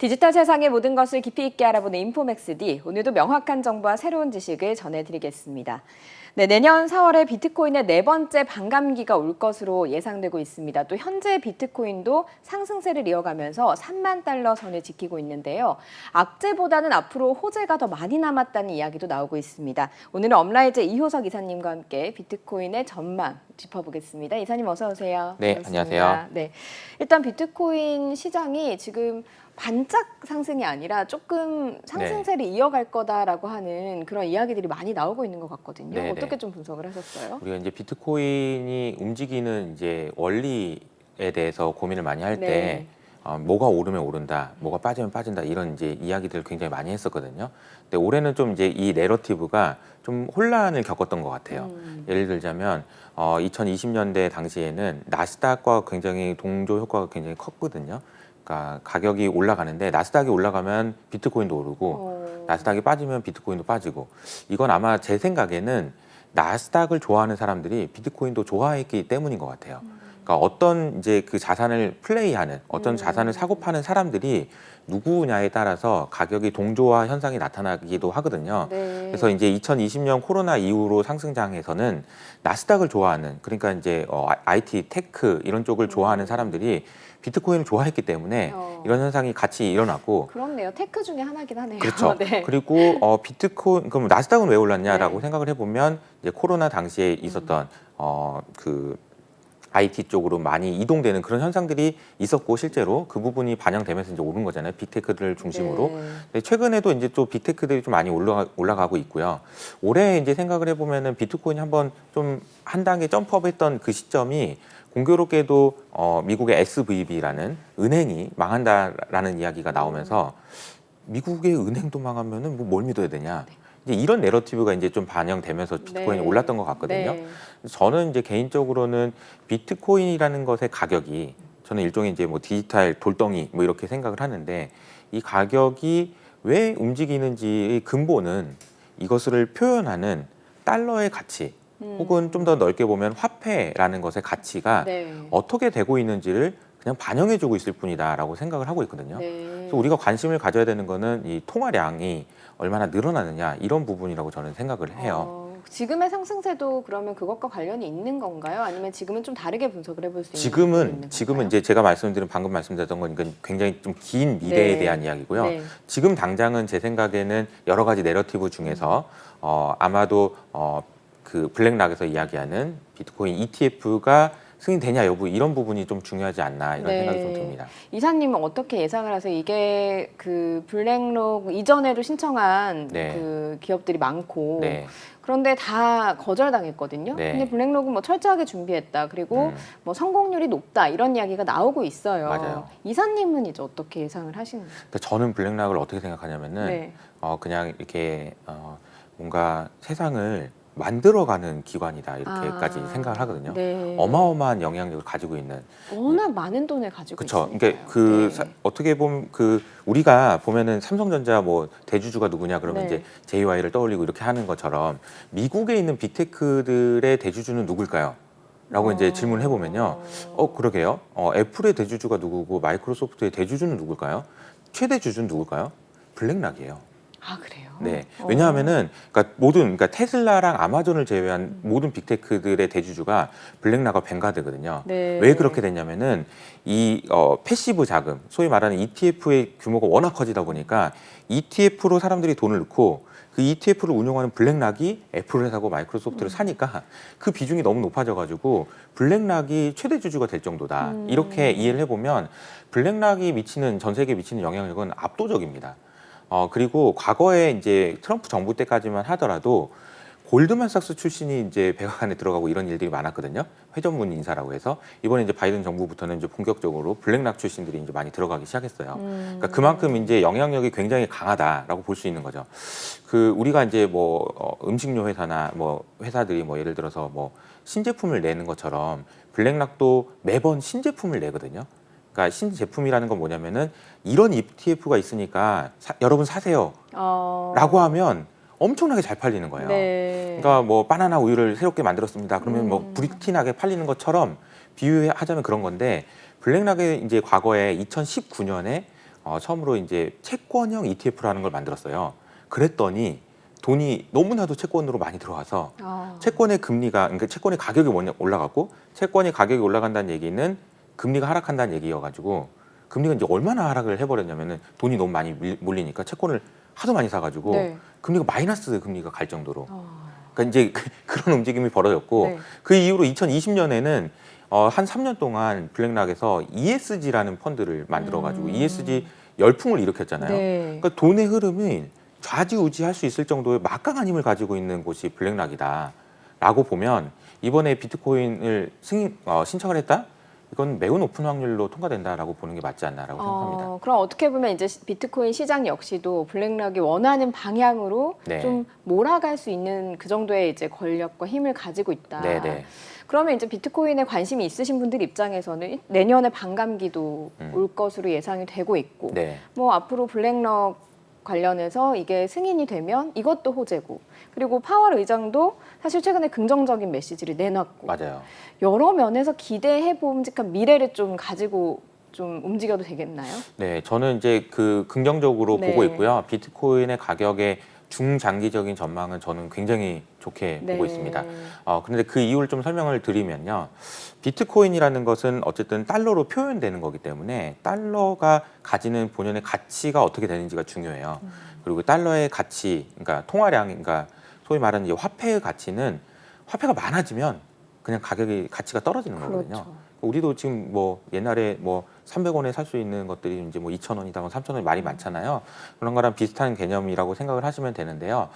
디지털 세상의 모든 것을 깊이 있게 알아보는 인포맥스D. 오늘도 명확한 정보와 새로운 지식을 전해드리겠습니다. 네, 내년 4월에 비트코인의 네 번째 반감기가 올 것으로 예상되고 있습니다. 또 현재 비트코인도 상승세를 이어가면서 3만 달러 선을 지키고 있는데요. 악재보다는 앞으로 호재가 더 많이 남았다는 이야기도 나오고 있습니다. 오늘은 업라이즈 이효석 이사님과 함께 비트코인의 전망 짚어보겠습니다. 이사님 어서 오세요. 네, 반갑습니다. 안녕하세요. 네, 일단 비트코인 시장이 지금 반짝 상승이 아니라 조금 상승세를 이어갈 거다라고 하는 그런 이야기들이 많이 나오고 있는 것 같거든요. 네네. 어떻게 좀 분석을 하셨어요? 우리가 이제 비트코인이 움직이는 이제 원리에 대해서 고민을 많이 할 때 네. 뭐가 오르면 오른다, 뭐가 빠지면 빠진다 이런 이제 이야기들을 굉장히 많이 했었거든요. 근데 올해는 좀 이제 이 내러티브가 좀 혼란을 겪었던 것 같아요. 예를 들자면 2020년대 당시에는 나스닥과 굉장히 동조 효과가 굉장히 컸거든요. 그러니까 가격이 올라가는데 나스닥이 올라가면 비트코인도 오르고 나스닥이 빠지면 비트코인도 빠지고, 이건 아마 제 생각에는 나스닥을 좋아하는 사람들이 비트코인도 좋아했기 때문인 것 같아요. 그러니까 어떤 이제 그 자산을 플레이하는, 어떤 자산을 사고 파는 사람들이 누구냐에 따라서 가격이 동조화 현상이 나타나기도 하거든요. 네. 그래서 이제 2020년 코로나 이후로 상승장에서는 나스닥을 좋아하는, 그러니까 이제 IT, 테크 이런 쪽을 좋아하는 사람들이 비트코인을 좋아했기 때문에 이런 현상이 같이 일어났고. 그렇네요. 테크 중에 하나긴 하네요. 그렇죠. 네. 그리고 비트코인, 그럼 나스닥은 왜 올랐냐라고 네. 생각을 해보면 이제 코로나 당시에 있었던 그 IT 쪽으로 많이 이동되는 그런 현상들이 있었고, 실제로 그 부분이 반영되면서 이제 오른 거잖아요. 빅테크들을 중심으로. 네. 근데 최근에도 이제 또 빅테크들이 좀 많이 올라가고 있고요. 올해 이제 생각을 해보면은 비트코인이 한번 좀 한 단계 점프업했던 그 시점이, 공교롭게도 미국의 SVB라는 은행이 망한다라는 이야기가 나오면서 미국의 은행도 망하면은 뭐 뭘 믿어야 되냐. 이제 이런 내러티브가 이제 좀 반영되면서 비트코인이 네. 올랐던 것 같거든요. 네. 저는 이제 개인적으로는 비트코인이라는 것의 가격이, 저는 일종의 이제 뭐 디지털 돌덩이 뭐 이렇게 생각을 하는데, 이 가격이 왜 움직이는지의 근본은 이것을 표현하는 달러의 가치, 혹은 좀 더 넓게 보면 화폐라는 것의 가치가 네. 어떻게 되고 있는지를 그냥 반영해주고 있을 뿐이다라고 생각을 하고 있거든요. 네. 그래서 우리가 관심을 가져야 되는 거는 이 통화량이 얼마나 늘어나느냐, 이런 부분이라고 저는 생각을 해요. 지금의 상승세도 그러면 그것과 관련이 있는 건가요? 아니면 지금은 좀 다르게 분석을 해볼 수 있는 부분이 있는 지금은 건가요? 이제 제가 방금 말씀드렸던 건 이건 굉장히 좀 긴 미래에 네. 대한 이야기고요. 네. 지금 당장은 제 생각에는 여러 가지 내러티브 중에서 아마도 그 블랙락에서 이야기하는 비트코인 ETF가 승인되냐 여부, 이런 부분이 좀 중요하지 않나, 이런 생각이 좀 듭니다. 이사님은 어떻게 예상을 하세요? 이게 그 블랙록 이전에도 신청한 네. 그 기업들이 많고 네. 그런데 다 거절당했거든요. 네. 근데 블랙록은 뭐 철저하게 준비했다. 그리고 뭐 성공률이 높다. 이런 이야기가 나오고 있어요. 맞아요. 이사님은 이제 어떻게 예상을 하시는 거예요? 그러니까 저는 블랙락을 어떻게 생각하냐면은 네. 그냥 이렇게 뭔가 세상을 만들어가는 기관이다, 이렇게까지 생각을 하거든요. 네. 어마어마한 영향력을 가지고 있는. 워낙 많은 돈을 가지고 그렇죠. 있으니까요. 그러니까 네. 어떻게 보면 우리가 보면은 삼성전자 뭐 대주주가 누구냐 그러면 네. 이제 JY를 떠올리고 이렇게 하는 것처럼, 미국에 있는 빅테크들의 대주주는 누굴까요? 라고 이제 질문을 해보면요. 그러게요. 애플의 대주주가 누구고 마이크로소프트의 대주주는 누굴까요? 최대 주주는 누굴까요? 블랙락이에요. 아, 그래요? 네. 왜냐하면은, 그러니까 테슬라랑 아마존을 제외한 모든 빅테크들의 대주주가 블랙락과 뱅가드거든요. 네. 왜 그렇게 됐냐면은, 이 패시브 자금, 소위 말하는 ETF의 규모가 워낙 커지다 보니까 ETF로 사람들이 돈을 넣고, 그 ETF를 운용하는 블랙락이 애플을 사고 마이크로소프트를 사니까 그 비중이 너무 높아져가지고 블랙락이 최대 주주가 될 정도다. 이렇게 이해를 해보면 블랙락이 전 세계에 미치는 영향력은 압도적입니다. 그리고 과거에 이제 트럼프 정부 때까지만 하더라도 골드만삭스 출신이 이제 백악관에 들어가고 이런 일들이 많았거든요. 회전문 인사라고 해서. 이번에 이제 바이든 정부부터는 이제 본격적으로 블랙락 출신들이 이제 많이 들어가기 시작했어요. 그러니까 그만큼 이제 영향력이 굉장히 강하다라고 볼 수 있는 거죠. 우리가 이제 뭐 음식료 회사나 뭐 회사들이 뭐 예를 들어서 뭐 신제품을 내는 것처럼 블랙락도 매번 신제품을 내거든요. 그러니까 신제품이라는 건 뭐냐면은, 이런 ETF가 있으니까 여러분 사세요 라고 하면 엄청나게 잘 팔리는 거예요. 네. 그러니까 뭐 바나나 우유를 새롭게 만들었습니다. 그러면 뭐 불이 튀나게 팔리는 것처럼 비유하자면 그런 건데, 블랙락의 이제 과거에 2019년에 처음으로 이제 채권형 ETF라는 걸 만들었어요. 그랬더니 돈이 너무나도 채권으로 많이 들어와서 채권의 금리가, 그러니까 채권의 가격이 올라갔고, 채권이 가격이 올라간다는 얘기는 금리가 하락한다는 얘기여가지고, 금리가 이제 얼마나 하락을 해버렸냐면은 돈이 너무 많이 몰리니까 채권을 하도 많이 사가지고 네. 금리가 마이너스 금리가 갈 정도로. 그러니까 이제 그런 움직임이 벌어졌고, 네. 그 이후로 2020년에는 한 3년 동안 블랙락에서 ESG라는 펀드를 만들어가지고 ESG 열풍을 일으켰잖아요. 네. 그러니까 돈의 흐름이 좌지우지할 수 있을 정도의 막강한 힘을 가지고 있는 곳이 블랙락이다라고 보면, 이번에 비트코인을 신청을 했다? 이건 매우 높은 확률로 통과된다라고 보는 게 맞지 않나라고 생각합니다. 그럼 어떻게 보면 이제 비트코인 시장 역시도 블랙락이 원하는 방향으로 네. 좀 몰아갈 수 있는 그 정도의 이제 권력과 힘을 가지고 있다. 네네. 그러면 이제 비트코인에 관심이 있으신 분들 입장에서는 내년에 반감기도 올 것으로 예상이 되고 있고, 네. 뭐 앞으로 블랙락 관련해서 이게 승인이 되면 이것도 호재고, 그리고 파월 의장도 사실 최근에 긍정적인 메시지를 내놨고, 맞아요. 여러 면에서 기대해 봄직한 미래를 좀 가지고 좀 움직여도 되겠나요? 네, 저는 이제 그 긍정적으로 네. 보고 있고요. 비트코인의 가격의 중장기적인 전망은 저는 굉장히 좋게 네. 보고 있습니다. 그런데 그 이유를 좀 설명을 드리면요. 비트코인이라는 것은 어쨌든 달러로 표현되는 거기 때문에 달러가 가지는 본연의 가치가 어떻게 되는지가 중요해요. 그리고 달러의 가치, 그러니까 통화량, 그러니까 소위 말하는 이제 화폐의 가치는, 화폐가 많아지면 그냥 가치가 떨어지는 거거든요. 그렇죠. 우리도 지금 뭐 옛날에 뭐 300원에 살 수 있는 것들이 이제 뭐 2,000원이다, 3,000원이 말이 많잖아요. 그런 거랑 비슷한 개념이라고 생각을 하시면 되는데요.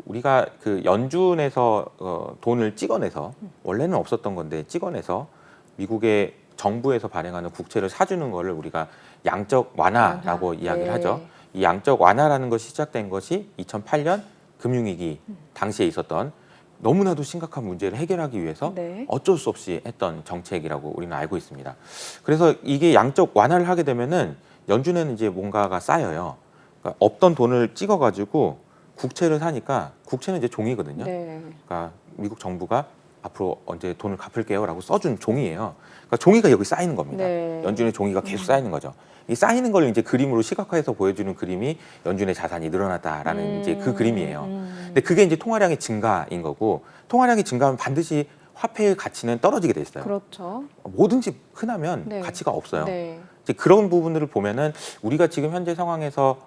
우리가 그 연준에서 돈을 찍어내서, 원래는 없었던 건데 찍어내서 미국의 정부에서 발행하는 국채를 사주는 거를 우리가 양적 완화라고 이야기를 네. 하죠. 이 양적 완화라는 것이 시작된 것이 2008년 금융위기 당시에 있었던 너무나도 심각한 문제를 해결하기 위해서 네. 어쩔 수 없이 했던 정책이라고 우리는 알고 있습니다. 그래서 이게 양적 완화를 하게 되면은 연준에는 이제 뭔가가 쌓여요. 그러니까 없던 돈을 찍어가지고 국채를 사니까, 국채는 이제 종이거든요. 네. 그러니까 미국 정부가 앞으로 언제 돈을 갚을게요라고 써준 종이에요. 그러니까 종이가 여기 쌓이는 겁니다. 네. 연준의 종이가 계속 쌓이는 거죠. 이 쌓이는 걸 이제 그림으로 시각화해서 보여주는 그림이 연준의 자산이 늘어났다라는 이제 그 그림이에요. 근데 그게 이제 통화량의 증가인 거고, 통화량이 증가하면 반드시 화폐의 가치는 떨어지게 돼 있어요. 그렇죠. 뭐든지 흔하면 네. 가치가 없어요. 네. 이제 그런 부분들을 보면은 우리가 지금 현재 상황에서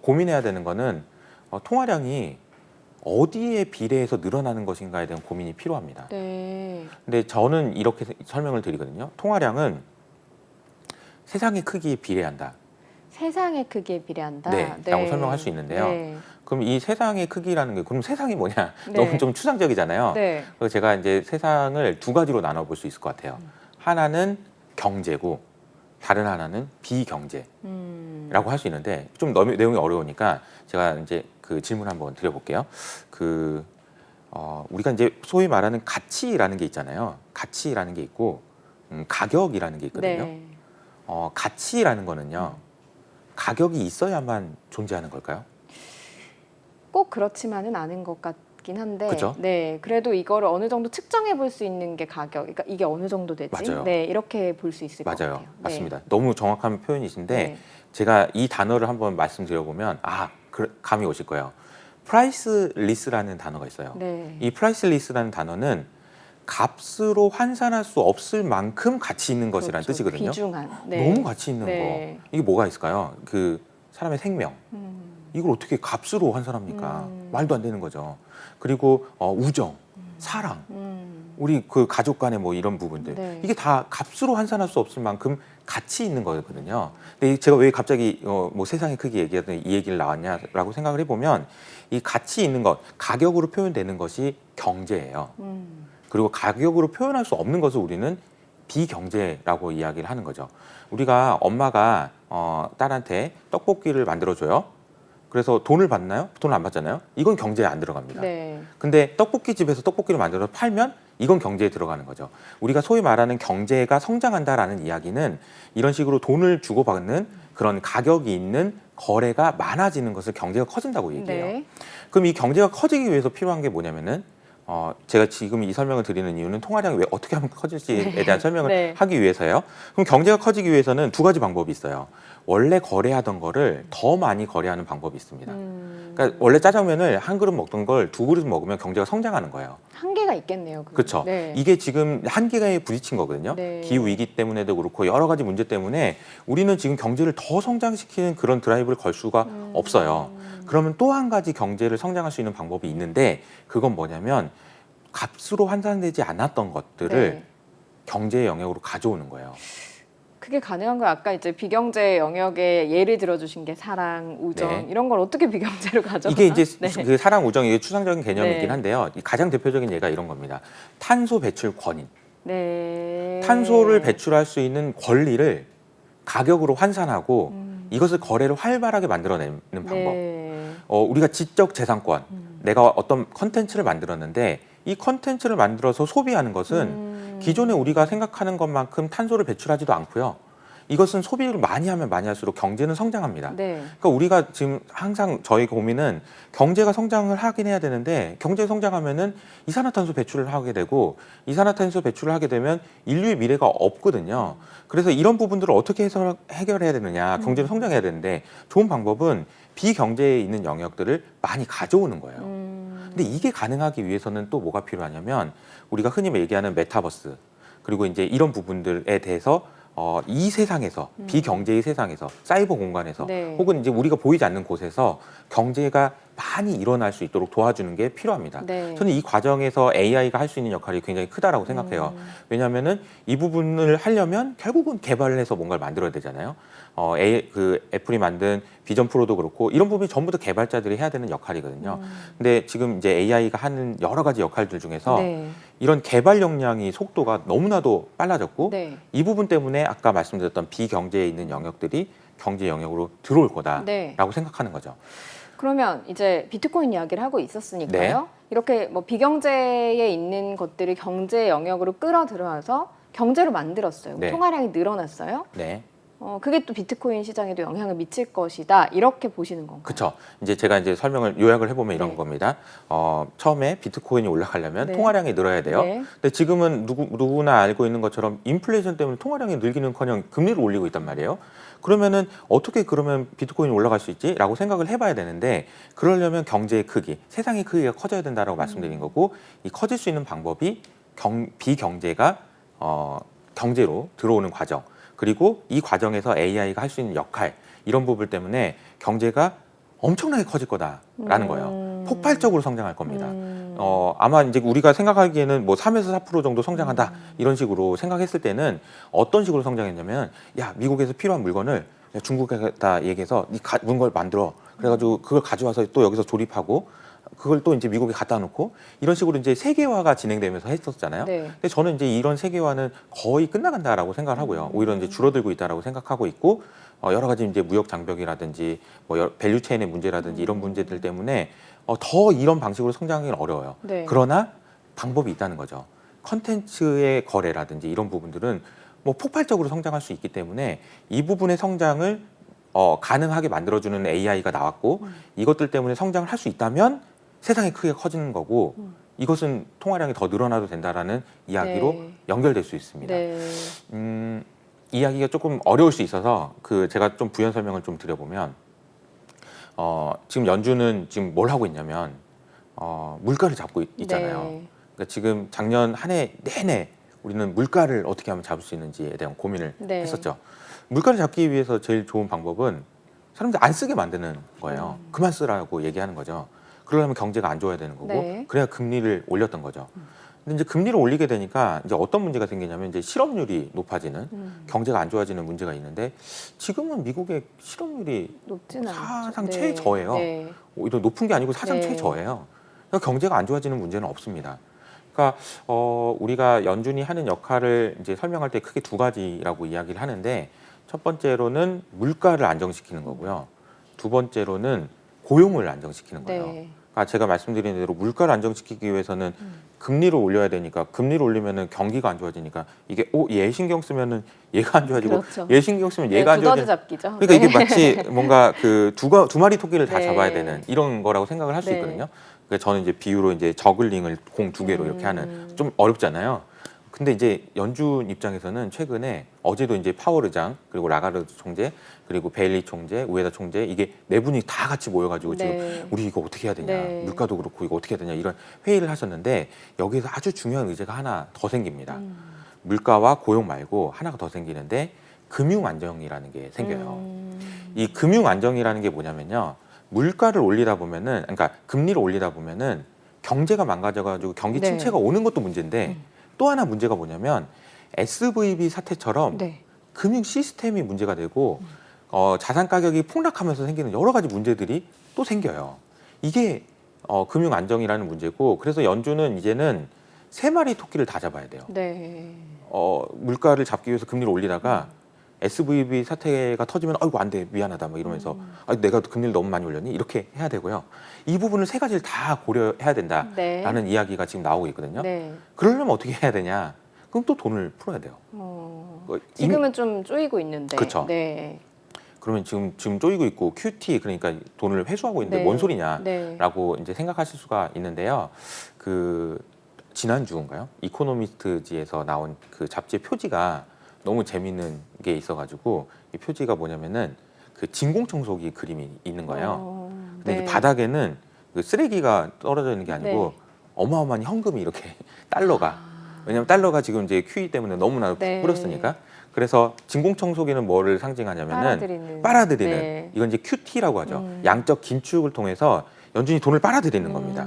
고민해야 되는 거는 통화량이 어디에 비례해서 늘어나는 것인가에 대한 고민이 필요합니다. 네. 근데 저는 이렇게 설명을 드리거든요. 통화량은 세상의 크기에 비례한다. 세상의 크기에 비례한다. 네, 라고 설명할 수 있는데요. 네. 그럼 이 세상의 크기라는 게, 그럼 세상이 뭐냐? 네. 너무 좀 추상적이잖아요. 네. 그래서 제가 이제 세상을 두 가지로 나눠볼 수 있을 것 같아요. 하나는 경제고, 다른 하나는 비경제라고 할 수 있는데, 좀 내용이 어려우니까 제가 이제 그 질문 한번 드려볼게요. 우리가 이제 소위 말하는 가치라는 게 있잖아요. 가치라는 게 있고, 가격이라는 게 있거든요. 네. 가치라는 거는요, 가격이 있어야만 존재하는 걸까요? 꼭 그렇지만은 않은 것 같긴 한데, 그죠? 네, 그래도 이거를 어느 정도 측정해 볼 수 있는 게 가격, 그러니까 이게 어느 정도 되지? 맞아요. 네, 이렇게 볼 수 있을 것 맞아요. 같아요. 맞습니다. 너무 정확한 표현이신데, 네. 제가 이 단어를 한번 말씀드려보면 감이 오실 거예요. 프라이스 리스라는 단어가 있어요. 네. 이 프라이스 리스라는 단어는 값으로 환산할 수 없을 만큼 가치 있는 것이라는 그렇죠. 뜻이거든요. 귀중한. 네. 너무 가치 있는 네. 거. 이게 뭐가 있을까요? 사람의 생명. 이걸 어떻게 값으로 환산합니까? 말도 안 되는 거죠. 그리고 우정, 사랑, 우리 그 가족 간의 뭐 이런 부분들, 네. 이게 다 값으로 환산할 수 없을 만큼 가치 있는 거거든요. 근데 제가 왜 갑자기 뭐 세상의 크기 얘기하던 이 얘기를 나왔냐라고 생각을 해보면, 이 가치 있는 것, 가격으로 표현되는 것이 경제예요. 그리고 가격으로 표현할 수 없는 것을 우리는 비경제라고 이야기를 하는 거죠. 우리가 엄마가 딸한테 떡볶이를 만들어줘요. 그래서 돈을 받나요? 돈을 안 받잖아요. 이건 경제에 안 들어갑니다. 네. 근데 떡볶이 집에서 떡볶이를 만들어서 팔면 이건 경제에 들어가는 거죠. 우리가 소위 말하는 경제가 성장한다라는 이야기는 이런 식으로 돈을 주고받는 그런 가격이 있는 거래가 많아지는 것을 경제가 커진다고 얘기해요. 네. 그럼 이 경제가 커지기 위해서 필요한 게 뭐냐면은 제가 지금 이 설명을 드리는 이유는 통화량이 왜 어떻게 하면 커질지에 대한 설명을 네. 하기 위해서예요. 그럼 경제가 커지기 위해서는 두 가지 방법이 있어요. 원래 거래하던 거를 더 많이 거래하는 방법이 있습니다. 그러니까 원래 짜장면을 한 그릇 먹던 걸 두 그릇 먹으면 경제가 성장하는 거예요. 한계가 있겠네요. 그건. 그렇죠. 네. 이게 지금 한계에 부딪힌 거거든요. 네. 기후 위기 때문에도 그렇고 여러 가지 문제 때문에 우리는 지금 경제를 더 성장시키는 그런 드라이브를 걸 수가 없어요. 그러면 또 한 가지 경제를 성장할 수 있는 방법이 있는데 그건 뭐냐면 값으로 환산되지 않았던 것들을 네. 경제의 영역으로 가져오는 거예요. 그게 가능한 거 아까 이제 비경제 영역에 예를 들어주신 게 사랑, 우정 네. 이런 걸 어떻게 비경제로 가져가? 이게 이제 네. 그 사랑, 우정 이게 추상적인 개념이긴 네. 한데요. 이 가장 대표적인 예가 이런 겁니다. 탄소 배출 권인. 네. 탄소를 배출할 수 있는 권리를 가격으로 환산하고 이것을 거래를 활발하게 만들어내는 방법. 네. 우리가 지적 재산권, 내가 어떤 컨텐츠를 만들었는데 이 컨텐츠를 만들어서 소비하는 것은 기존에 우리가 생각하는 것만큼 탄소를 배출하지도 않고요. 이것은 소비를 많이 하면 많이 할수록 경제는 성장합니다. 네. 그러니까 우리가 지금 항상 저희 고민은 경제가 성장을 하긴 해야 되는데 경제 성장하면은 이산화탄소 배출을 하게 되고 이산화탄소 배출을 하게 되면 인류의 미래가 없거든요. 그래서 이런 부분들을 어떻게 해서 해결해야 되느냐, 경제를 성장해야 되는데 좋은 방법은 비경제에 있는 영역들을 많이 가져오는 거예요. 근데 이게 가능하기 위해서는 또 뭐가 필요하냐면 우리가 흔히 얘기하는 메타버스 그리고 이제 이런 부분들에 대해서 이 세상에서 비경제의 세상에서 사이버 공간에서 네. 혹은 이제 우리가 보이지 않는 곳에서 경제가 많이 일어날 수 있도록 도와주는 게 필요합니다. 네. 저는 이 과정에서 AI가 할 수 있는 역할이 굉장히 크다라고 생각해요. 왜냐하면은 이 부분을 하려면 결국은 개발을 해서 뭔가를 만들어야 되잖아요. 그 애플이 만든 비전 프로도 그렇고 이런 부분이 전부 다 개발자들이 해야 되는 역할이거든요. 근데 지금 이제 AI가 하는 여러 가지 역할들 중에서 네. 이런 개발 역량이 속도가 너무나도 빨라졌고 네. 이 부분 때문에 아까 말씀드렸던 비경제에 있는 영역들이 경제 영역으로 들어올 거다라고 네. 생각하는 거죠. 그러면 이제 비트코인 이야기를 하고 있었으니까요. 네. 이렇게 뭐 비경제에 있는 것들을 경제 영역으로 끌어들여와서 경제로 만들었어요. 네. 통화량이 늘어났어요. 네. 그게 또 비트코인 시장에도 영향을 미칠 것이다. 이렇게 보시는 건가요? 그렇죠. 이제 제가 이제 설명을 요약을 해보면 이런 네. 겁니다. 처음에 비트코인이 올라가려면 네. 통화량이 늘어야 돼요. 네. 근데 지금은 누구나 알고 있는 것처럼 인플레이션 때문에 통화량이 늘기는커녕 금리를 올리고 있단 말이에요. 그러면은 어떻게 그러면 비트코인이 올라갈 수 있지?라고 생각을 해봐야 되는데 그러려면 경제의 크기, 세상의 크기가 커져야 된다라고 말씀드린 거고 이 커질 수 있는 방법이 비경제가 경제로 들어오는 과정. 그리고 이 과정에서 AI가 할 수 있는 역할 이런 부분 때문에 경제가 엄청나게 커질 거다라는 거예요. 폭발적으로 성장할 겁니다. 아마 이제 우리가 생각하기에는 뭐 3에서 4% 정도 성장한다 이런 식으로 생각했을 때는 어떤 식으로 성장했냐면 야 미국에서 필요한 물건을 중국에다 얘기해서 이 물건을 만들어 그래가지고 그걸 가져와서 또 여기서 조립하고 그걸 또 이제 미국에 갖다 놓고 이런 식으로 이제 세계화가 진행되면서 했었잖아요. 네. 근데 저는 이제 이런 세계화는 거의 끝나간다라고 생각을 하고요. 오히려 이제 줄어들고 있다라고 생각하고 있고 여러 가지 이제 무역 장벽이라든지 뭐 밸류 체인의 문제라든지 이런 문제들 때문에 더 이런 방식으로 성장하기는 어려워요. 네. 그러나 방법이 있다는 거죠. 컨텐츠의 거래라든지 이런 부분들은 뭐 폭발적으로 성장할 수 있기 때문에 이 부분의 성장을 가능하게 만들어주는 AI가 나왔고 이것들 때문에 성장을 할 수 있다면 세상이 크게 커지는 거고 이것은 통화량이 더 늘어나도 된다라는 이야기로 네. 연결될 수 있습니다. 네. 이야기가 조금 어려울 수 있어서 제가 좀 부연 설명을 좀 드려보면 지금 연준은 지금 뭘 하고 있냐면 물가를 잡고 있잖아요. 네. 그러니까 지금 작년 한 해 내내 우리는 물가를 어떻게 하면 잡을 수 있는지에 대한 고민을 네. 했었죠. 물가를 잡기 위해서 제일 좋은 방법은 사람들 안 쓰게 만드는 거예요. 그만 쓰라고 얘기하는 거죠. 그러려면 경제가 안 좋아야 되는 거고 네. 그래야 금리를 올렸던 거죠. 근데 이제 금리를 올리게 되니까 이제 어떤 문제가 생기냐면 이제 실업률이 높아지는 경제가 안 좋아지는 문제가 있는데 지금은 미국의 실업률이 높지는 않죠. 사상 네. 최저예요. 네. 오히려 높은 게 아니고 사상 네. 최저예요. 그러니까 경제가 안 좋아지는 문제는 없습니다. 그러니까 우리가 연준이 하는 역할을 이제 설명할 때 크게 두 가지라고 이야기를 하는데 첫 번째로는 물가를 안정시키는 거고요. 두 번째로는 고용을 안정시키는 거예요. 네. 제가 말씀드린 대로 물가를 안정시키기 위해서는 금리를 올려야 되니까 금리를 올리면은 경기가 안 좋아지니까 이게 얘 신경 쓰면은 얘가 안 좋아지고 그렇죠. 얘 신경 쓰면 네, 얘가 안 두더지 좋아지고 잡기죠. 그러니까 이게 마치 뭔가 그 두 마리 토끼를 다 네. 잡아야 되는 이런 거라고 생각을 할 수 네. 있거든요. 그래서 저는 이제 비유로 이제 저글링을 공 2개로 이렇게 하는 좀 어렵잖아요. 근데 이제 연준 입장에서는 최근에 어제도 이제 파월 의장 그리고 라가르드 총재 그리고 베일리 총재, 우에다 총재 이게 네 분이 다 같이 모여가지고 지금 네. 우리 이거 어떻게 해야 되냐, 네. 물가도 그렇고 이거 어떻게 해야 되냐 이런 회의를 하셨는데 여기서 아주 중요한 의제가 하나 더 생깁니다. 물가와 고용 말고 하나가 더 생기는데 금융 안정이라는 게 생겨요. 이 금융 안정이라는 게 뭐냐면요, 물가를 올리다 보면은, 그러니까 금리를 올리다 보면은 경제가 망가져가지고 경기 네. 침체가 오는 것도 문제인데 또 하나 문제가 뭐냐면 SVB 사태처럼 네. 금융 시스템이 문제가 되고 자산 가격이 폭락하면서 생기는 여러 가지 문제들이 또 생겨요. 이게 금융 안정이라는 문제고, 그래서 연준은 이제는 세 마리 토끼를 다 잡아야 돼요. 네. 물가를 잡기 위해서 금리를 올리다가 SVB 사태가 터지면 아이고 안 돼, 미안하다 막 이러면서 내가 금리를 너무 많이 올렸니? 이렇게 해야 되고요. 이 부분을 세 가지를 다 고려해야 된다라는 네. 이야기가 지금 나오고 있거든요. 네. 그러려면 어떻게 해야 되냐? 그럼 또 돈을 풀어야 돼요. 지금은 좀 쪼이고 있는데. 그쵸. 네. 그러면 지금 쪼이고 있고 QT, 그러니까 돈을 회수하고 있는데 네. 뭔 소리냐라고 네. 이제 생각하실 수가 있는데요. 그 지난주인가요? 이코노미스트지에서 나온 그 잡지의 표지가 너무 재밌는 게 있어가지고, 이 표지가 뭐냐면은 그 진공청소기 그림이 있는 거예요. 근데 네. 이제 바닥에는 그 쓰레기가 떨어져 있는 게 아니고 네. 어마어마한 현금이 이렇게 달러가, 왜냐면 달러가 지금 이제 QE 때문에 너무나 네. 뿌렸으니까. 그래서 진공청소기는 뭐를 상징하냐면은 빨아들이는 네. 이건 이제 QT라고 하죠. 양적 긴축을 통해서 연준이 돈을 빨아들이는 겁니다.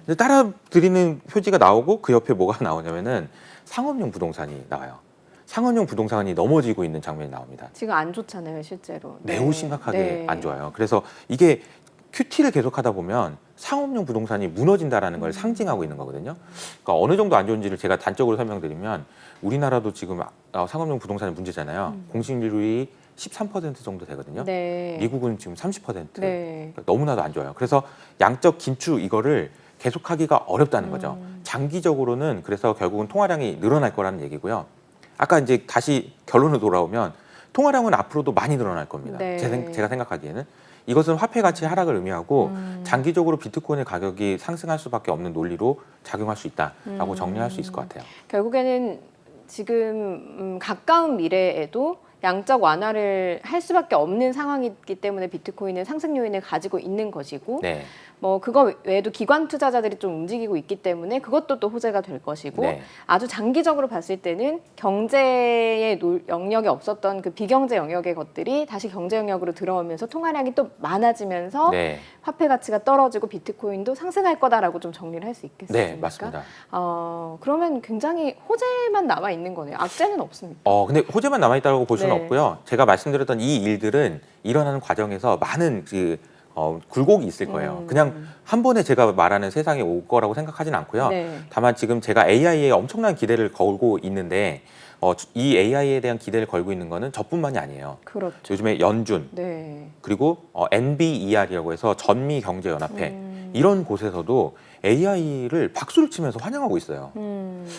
근데 빨아들이는 표지가 나오고 그 옆에 뭐가 나오냐면은 상업용 부동산이 나와요. 상업용 부동산이 넘어지고 있는 장면이 나옵니다. 지금 안 좋잖아요, 실제로. 매우 네. 심각하게 네. 안 좋아요. 그래서 이게 QT를 계속하다 보면 상업용 부동산이 무너진다라는 걸 상징하고 있는 거거든요. 그러니까 어느 정도 안 좋은지를 제가 단적으로 설명드리면, 우리나라도 지금 상업용 부동산이 문제잖아요. 공실률이 13% 정도 되거든요. 네. 미국은 지금 30%. 네. 그러니까 너무나도 안 좋아요. 그래서 양적 긴축 이거를 계속하기가 어렵다는 거죠. 장기적으로는 그래서 결국은 통화량이 늘어날 거라는 얘기고요. 아까 이제 다시 결론으로 돌아오면 통화량은 앞으로도 많이 늘어날 겁니다. 네. 제가 생각하기에는 이것은 화폐 가치 하락을 의미하고 장기적으로 비트코인의 가격이 상승할 수밖에 없는 논리로 작용할 수 있다라고 정리할 수 있을 것 같아요. 결국에는 지금 가까운 미래에도 양적 완화를 할 수밖에 없는 상황이기 때문에 비트코인은 상승 요인을 가지고 있는 것이고, 네. 뭐 그거 외에도 기관 투자자들이 좀 움직이고 있기 때문에 그것도 또 호재가 될 것이고, 네. 아주 장기적으로 봤을 때는 경제의 영역에 없었던 그 비경제 영역의 것들이 다시 경제 영역으로 들어오면서 통화량이 또 많아지면서 네. 화폐 가치가 떨어지고 비트코인도 상승할 거다라고 좀 정리를 할 수 있겠습니까? 네, 맞습니다. 그러면 굉장히 호재만 남아 있는 거네요. 악재는 없습니다. 근데 호재만 남아있다고 볼 수는 네. 없고요. 제가 말씀드렸던 이 일들은 일어나는 과정에서 많은 굴곡이 있을 거예요. 그냥 한 번에 제가 말하는 세상에 올 거라고 생각하진 않고요. 네. 다만 지금 제가 AI에 엄청난 기대를 걸고 있는데, 이 AI에 대한 기대를 걸고 있는 거는 저뿐만이 아니에요. 그렇죠. 요즘에 연준, 네. 그리고 NBER이라고 해서 전미경제연합회, 이런 곳에서도 AI를 박수를 치면서 환영하고 있어요.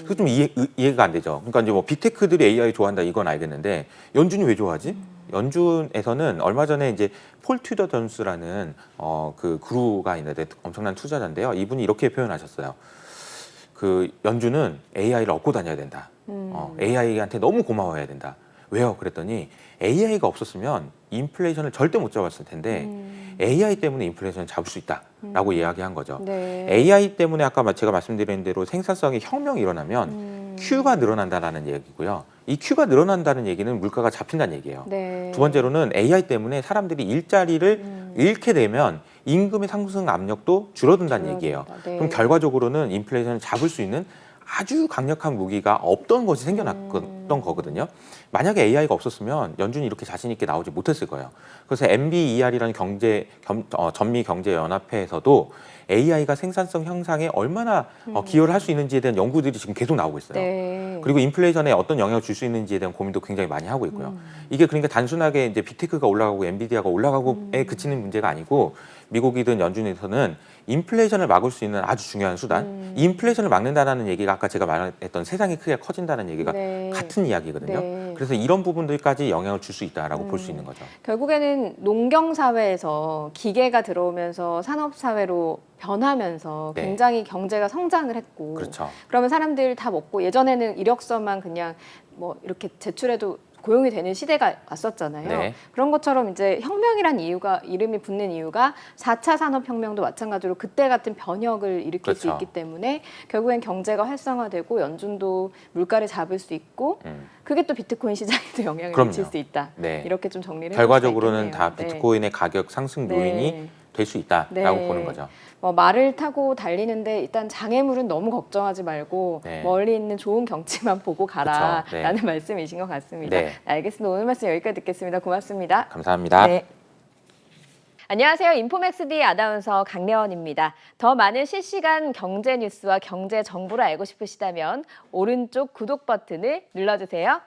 그게 좀 이해가 안 되죠. 그러니까 이제 뭐 빅테크들이 AI 좋아한다 이건 알겠는데 연준이 왜 좋아하지? 연준에서는 얼마 전에 이제 폴 튜더 존스라는 그 그루가 있는데 엄청난 투자자인데요. 이분이 이렇게 표현하셨어요. 그 연준은 AI를 얻고 다녀야 된다. AI한테 너무 고마워해야 된다. 왜요? 그랬더니 AI가 없었으면 인플레이션을 절대 못 잡았을 텐데 AI 때문에 인플레이션을 잡을 수 있다라고 이야기한 거죠. 네. AI 때문에 아까 제가 말씀드린 대로 생산성의 혁명이 일어나면 Q가 늘어난다는 얘기고요. 이 Q가 늘어난다는 얘기는 물가가 잡힌다는 얘기예요. 네. 두 번째로는 AI 때문에 사람들이 일자리를 잃게 되면 임금의 상승 압력도 줄어든다는 얘기예요. 네. 그럼 결과적으로는 인플레이션을 잡을 수 있는 아주 강력한 무기가 없던 것이 생겨났던 있었던 거거든요. 만약에 AI가 없었으면 연준이 이렇게 자신 있게 나오지 못했을 거예요. 그래서 MBER이라는 전미 경제 연합회에서도 AI가 생산성 향상에 얼마나 기여를 할 수 있는지에 대한 연구들이 지금 계속 나오고 있어요. 네. 그리고 인플레이션에 어떤 영향을 줄 수 있는지에 대한 고민도 굉장히 많이 하고 있고요. 이게 그러니까 단순하게 이제 빅테크가 올라가고 엔비디아가 올라가고에 그치는 문제가 아니고 미국이든 연준에서는 인플레이션을 막을 수 있는 아주 중요한 수단. 이 인플레이션을 막는다는 얘기가 아까 제가 말했던 세상이 크게 커진다는 얘기가 네. 같은 이야기거든요. 네. 그래서 이런 부분들까지 영향을 줄 수 있다라고 볼 수 있는 거죠. 결국에는 농경 사회에서 기계가 들어오면서 산업 사회로 변하면서 네. 굉장히 경제가 성장을 했고 그렇죠. 그러면 사람들 다 먹고 예전에는 이력서만 그냥 뭐 이렇게 제출해도 고용이 되는 시대가 왔었잖아요. 네. 그런 것처럼 이제 혁명이란 이름이 붙는 이유가 4차 산업혁명도 마찬가지로 그때 같은 변혁을 일으킬 수 그렇죠. 있기 때문에 결국엔 경제가 활성화되고 연준도 물가를 잡을 수 있고 그게 또 비트코인 시장에도 영향을 그럼요. 미칠 수 있다. 네. 이렇게 좀 정리를 결과적으로는 해볼 수가 다 있겠네요. 비트코인의 가격 상승 요인이 네. 될 수 있다라고 네. 보는 거죠. 말을 타고 달리는데 일단 장애물은 너무 걱정하지 말고 네. 멀리 있는 좋은 경치만 보고 가라라는 그쵸. 네. 말씀이신 것 같습니다. 네. 알겠습니다. 오늘 말씀 여기까지 듣겠습니다. 고맙습니다. 감사합니다. 네. 안녕하세요. 인포맥스D 아나운서 강래원입니다. 더 많은 실시간 경제 뉴스와 경제 정보를 알고 싶으시다면 오른쪽 구독 버튼을 눌러주세요.